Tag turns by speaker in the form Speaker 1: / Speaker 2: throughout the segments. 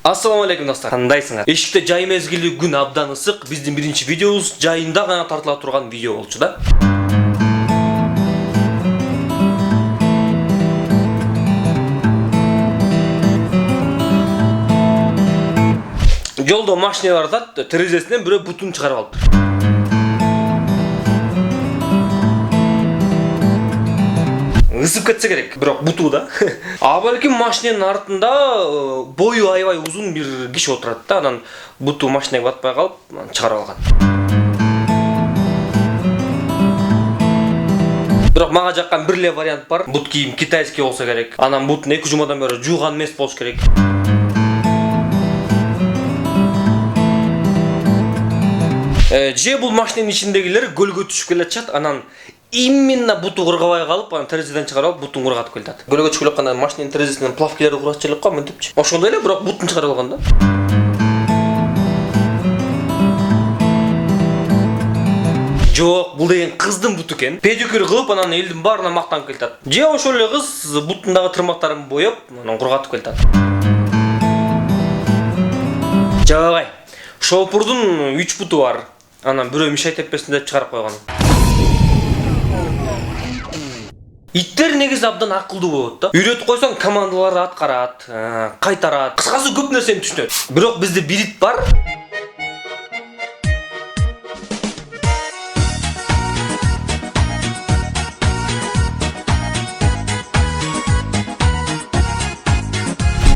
Speaker 1: Assalamu алейкум достар. Кандайсыңар? Эшикте жай мезгили күн абдан ысык. Биздин биринчи видеобуз жайында гана тартыла турган видео болчу да. Жолдо машина баратат, терезесинен бирөө бутун чыгарып алыптыр. Ысып кетсе керек, бирок буту да. А балким машинанын артында бою аябай узун бир киши отурат да, анан буту машинага батпай калып, чыгарып алган. Бирок мага жаккан бир эле вариант бар. Бут кийим китайский болсо керек. Анан бутун 2 жумадан бери жууган эмес болуш керек. Же бул машинанын ичиндегилер көлгө түшүп келатышат, анан именно буту кыргабай калып, анан терезеден чыгарып алып, бутун кыргатып келатат. Көлгө түшүп келатканда машинанын терезесинен плавкилерди кыргатчу элек го мынтипчи. Ошондой эле, бирок бутун чыгарып алган да. Жок, бул деген кыздын буту экен. Педикюр кылып, анан элдин баарына мактанып келатат. Же ошол эле кыз бутундагы тырмактарын боеп, анан кыргатып келатат. Жабагай. Шопурдун 3 буту бар. Анан бирөө мишай теппесинде чыгарып койгон. Иттер негизи абдан акылдуу болот да. Үйрөтүп койсоң командаларды аткарат, кайтарат. Кыскасы көп нерсени түшүнөт. Бирок бизде бир ит бар.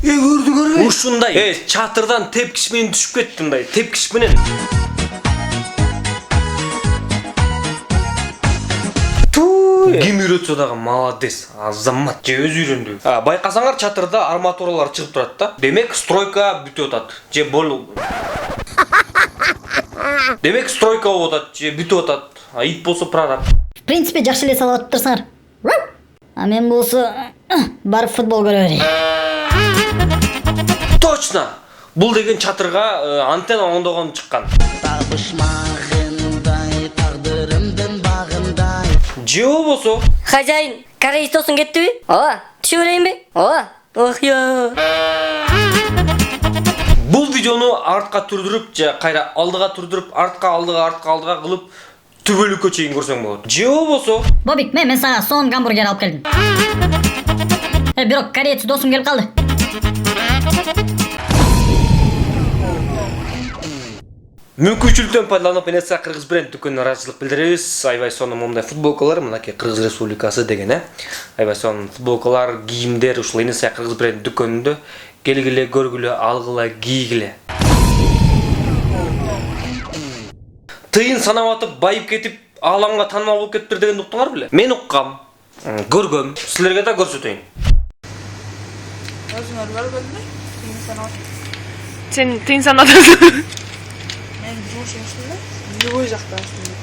Speaker 1: Көрдүңөрбү? Ушундай. Чатырдан тепкич менен түшүп кетти мындай. Тепкич менен. Ким үйрөтсө дагы молодец, азамат же өзү үйрөндү. Байкасаңар чатырда арматуралар чыгып турат да. Демек стройка бүтүп атат. Же бол. Демек стройка болуп атат, же бүтүп атат. Ит болсо прораб.
Speaker 2: В принципе, жакшы эле салып атыптырсыңар. А мен болсо барып футбол көрө берейин.
Speaker 1: Точно. Бул деген чатырга антенна оңдогон чыккан. Же болсо.
Speaker 3: Хозяин, корей тосын кеттиби? Ооба, түшүп берейинби? Ооба. Ох yo.
Speaker 1: Бул видеону артка турдуруп же кайра алдыга турдуруп, артка алдыга кылып түбөлүккө чейин көрсөң болот. Же болсо.
Speaker 2: Бобик, мен сага соон гамбургер алып келдим. Бирок кореец досум келип калды.
Speaker 1: Мүмкүнчүлүктөн пайдаланып Венеция Кыргыз бренд дүкөнүнө ыраазычылык билдиребиз. Аябай сонун момундай футболкалар, мынакей Кыргыз Республикасы деген аябай сонун футболкалар, кийимдер ушул Венеция Кыргыз бренд дүкөнүндө келгиле, көргүлө, алгыла, кийгиле. Тыйын санап атып, байып кетип, ааламга таанымал болуп кетиптир дегенди уктуңар беле? Мен уккам, көргөм, силерге да көрсөтөйүн.
Speaker 4: Өзүңөр көргөнбү? Тыйын санап.
Speaker 5: Сен тыйын санадың.
Speaker 4: Мен жумуш иштейм да. Любой жакта иштейм.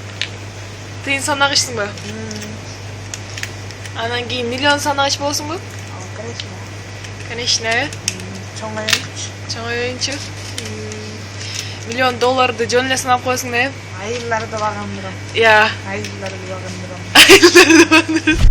Speaker 5: Тыйын санагычсыңбы? Анан кийин миллион санагыч болсуңбу? Конечно.
Speaker 4: Чоң
Speaker 5: Oyuncu. Milyon dolardı жөн эле санап коесуң да?
Speaker 4: Айылларды багындырам.
Speaker 5: Я.
Speaker 4: Айылларды багындырам.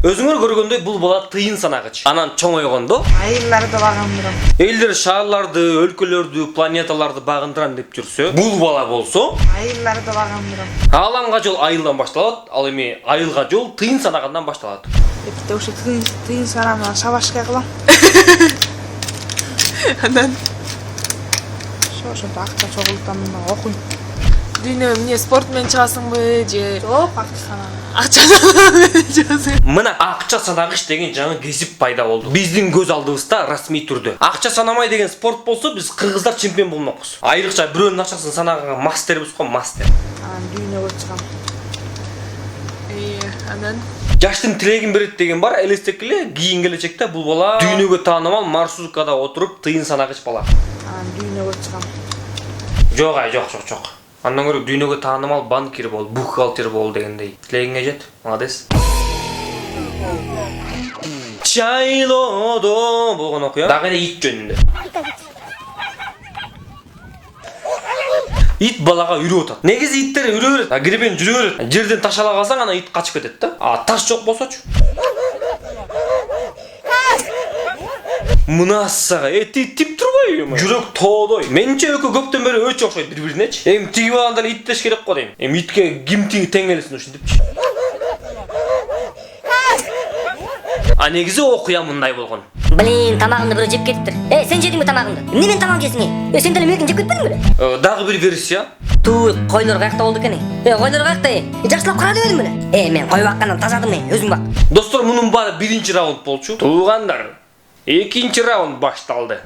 Speaker 1: Өзүңөр көргөндөй бул бала тыйын санагыч. Анан чоңойгондо
Speaker 4: Айылларды багындырам.
Speaker 1: элдер шаарларды, өлкөлөрдү, планеталарды багындырам деп жүрсө, бул бала болсо
Speaker 4: Айылларды багындырам.
Speaker 1: ааламга жол айылдан башталат, ал эми айылга жол тыйын санагандан башталат.
Speaker 4: Эпте ошо тыйын санамдан шабашка кылам.
Speaker 5: Анан
Speaker 4: Ошонто акча чогултам, окуйм.
Speaker 5: дүйнө эмне спорт менен чыгасыңбы же?
Speaker 4: Жок, акча санам.
Speaker 5: Акча менен чыгасың?
Speaker 1: Мына акча санагыч деген жаңы кесип пайда болду. Биздин көз алдыбызда расмий түрдө. Акча санамай деген спорт болсо, биз кыргыздар чемпион болмокпуз. Айрыкча бирөөнүн акчасын санаганга мастербиз го, мастер.
Speaker 4: Анан дүйнөгө чыгам.
Speaker 5: Анан
Speaker 1: Жаштын тилегин берет деген бар, элестек эле кийин келечекте бул бала дүйнөгө таанымал маршруткада отуруп тыйын санагыч бала.
Speaker 4: Анан дүйнөгө чыгам.
Speaker 1: Жок. Андан көрө дүйнөгө таанымал банкир бол, бухгалтер бол дегендей. Тилегиңе жет. Молодец. Чайлоодо болгон окуя. Дагы эле ит жөнүндө. Ит балага үрүп атат. Негизи иттер үрүп берет. Кирбен жүрүп берет. Жерден таш ала калсаң ана ит качып кетет да. Таш жок болсочу. Мынасага тип турбайбы? Жүрөк тоодой. Менче экөө көптөн бери өчө окшойт бири-биринечи. Эми тигип алганда эле иттеш керек го дейм. Эми итке ким тең келесин ушинтипчи. А негизи окуя мындай болгон.
Speaker 3: Блин, тамагымды бирөө жеп кетиптир. Сен жедиңби тамагымды? Эмне менен тамагым жесиң? Сен деле меникин жеп кетпедиңби беле?
Speaker 1: Дагы бир версия.
Speaker 3: Туй, койлор каякта болду экен? Койлор каякта? Жакшылап кара дебедим беле? Мен кой баккандан тазадым, өзүң бак.
Speaker 1: Достор, мунун баары биринчи раунд болчу. Туугандар, экинчи раунд башталды.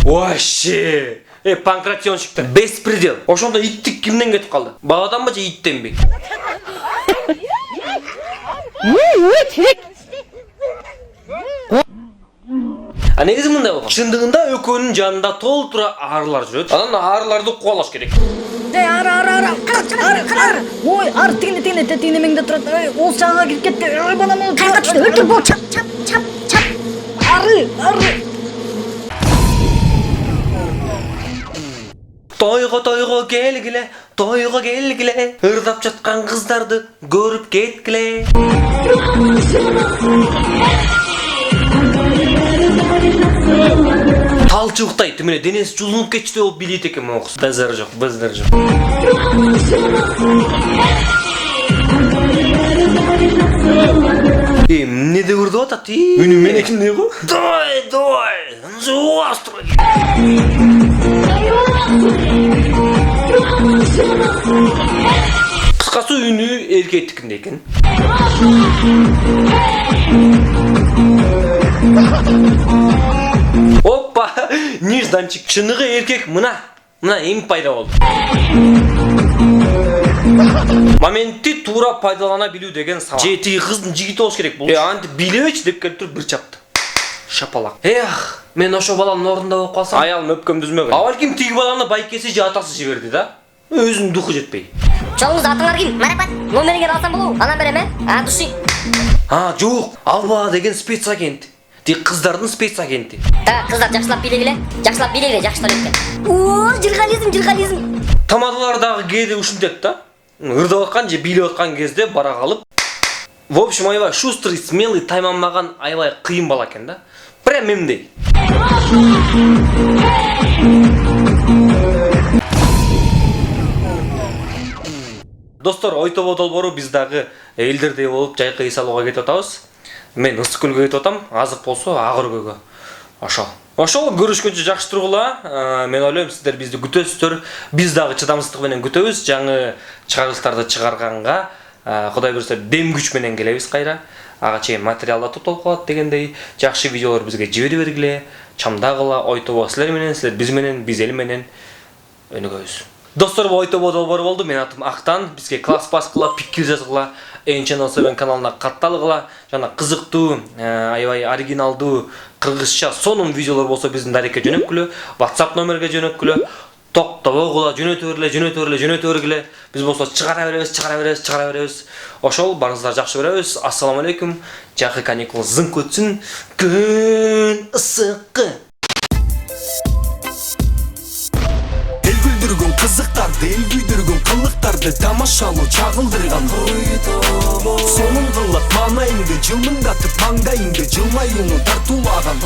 Speaker 1: Вообще! Панкратионщиктер, беспредел. Ошондо иттик кимден кетип калды? Баладанбы же иттенби? А негизи мындай болгон. Чындыгында экөөнүн жанында толтура арылар жүрөт. Анан арыларды кубалаш керек.
Speaker 2: Ар. Ой, ар тигине меңде турат. Ол чагага кирип кетти. Ой, балам, ол кайга түштү? Өлтүр, бол, чап. Ары.
Speaker 1: Тойго келгиле, ырдап жаткан кыздарды көрүп кеткиле. Талчы уктайт, эмне денеси жулунуп кетти деп билет экен могу кыз. Базар жок. Эмне деп ырдап атат? Үнү менекиндей го. Дой, жуастыр. Кыскасы үнү эркектикиндей экен. Опа, нежданчик. Чыныгы эркек мына эми пайда болду. Моментти туура пайдалана билүү деген сабак. Жети кыздын жигити болуш керек болчу. Антип билебечи деп келип туруп бир чапты. Шапалак. Мен ошо баланын ордунда болуп калсам, аялым өпкөм түзмөгөн. А балким тиги баланы байкеси же атасы жиберди да. Өзүнүн духу жетпей.
Speaker 3: Чоңуз атыңар ким? Марапат. Номериңерди алсам болобу? Анан берем, Души.
Speaker 1: Жок. Алба деген спецагент. Тик кыздардын спецагенти.
Speaker 3: Кыздар жакшылап бийлегиле, жакшылап экен. О, жыргализм.
Speaker 1: Тамадалар дагы кээде ушинтет да. Ырдап аткан же бийлеп аткан кезде бара калып. В общем, аябай шустрый, смелый, тайманмаган аябай кыйын бала экен да. Прям мемдей. Достор, ойтобо долбоору биз дагы элдердей болуп жайкы үй салууга кетип атабыз. Мен ысык көлгө кетип атам, азык болсо ак өргөгө. Ошол көрүшкөнчө жакшы тургула. Мен ойлойм, сиздер бизди күтөсүздөр. Биз дагы чыдамсыздык менен күтөбүз. Жаңы чыгарылыштарды чыгарганга Кудай буйрса дем күч менен келебиз кайра. Ага чейин материалда топтолуп калат дегендей, жакшы видеолор бизге жибере бергиле. Чамдагыла, ойтобо силер менен, силер биз менен, биз эл менен өнүгөбүз. Достор, ойтобо долбоор болду. Мен атым Актан. Бизге класс баскыла, пикир жазгыла, Channel 7 каналына катталгыла. Жана кызыктуу, аябай оригиналдуу кыргызча сонун видеолор болсо биздин дарекке жөнөткүлө, WhatsApp номерге жөнөткүлө. Токтобогула жөнөтө бергиле. Биз болсо чыгара беребиз. Ошол барыңыздар жакшы көрөбүз. Ассаламу алейкум. Жакшы каникул зыңк өтсүн. Күн ысыкы.
Speaker 6: Эл күлдүргөн кызыктарды, эл күйдүргөн кылыктарды тамашалоо чагылдырган сонун кылат маанайыңды жылмыңдатып маңдайыңды жылмаюуну тартуулаган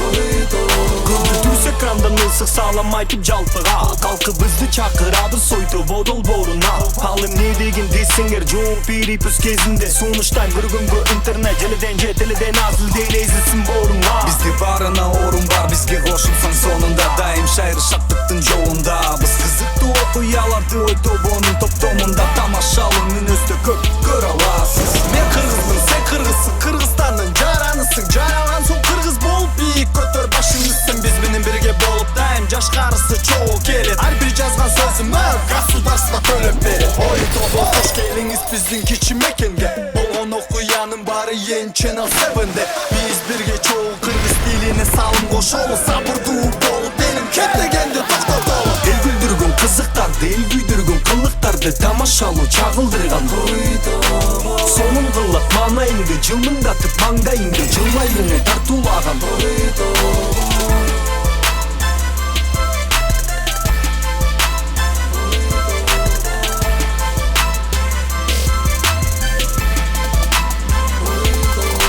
Speaker 6: көрүтүс экрандан ысык салам айтып жалпыга калкыбызды чакырады ойтобо долбооруна. Ал эмне деген десеңер жооп берипиз кезинде сунуштайм көргөнгө интернет желеден азыл делезилсин бооруңа. Бизде баарына орун бар, бизге кошулсаң сонунда дайым шайыр шаттыктын жолунда. Биз кызыктуу окуяларды ойтобонун топтомунда тамашалуу мүнөздө көп көрө аласыз. Мен кыргызмын, сен кыргызсың, Кыргызстандын жаранысың. Жаралган соң кыргыз болуп бийик көтөр башыңызсың. Биз менен бирге болуп дайым жашкарысы чогуу келет. Ар бир жазган сөзүмө государство төлөп берет. Ойтобо кош келиңиз биздин кичи мекенге. Болгон окуянын баары Channel 7-де. Биз бирге чогуу кыргыз тилине салым кошолу. Сабырдуу болуп менин кетегенди токтотолу. Эл күлдүргөн кызыктарды, эл күйдүргөн кылыктарды тамашалоо чагылдырган сонун кылат маанайыңды жылмыңдатып маңдайыңды жылмаюуну тартуулаган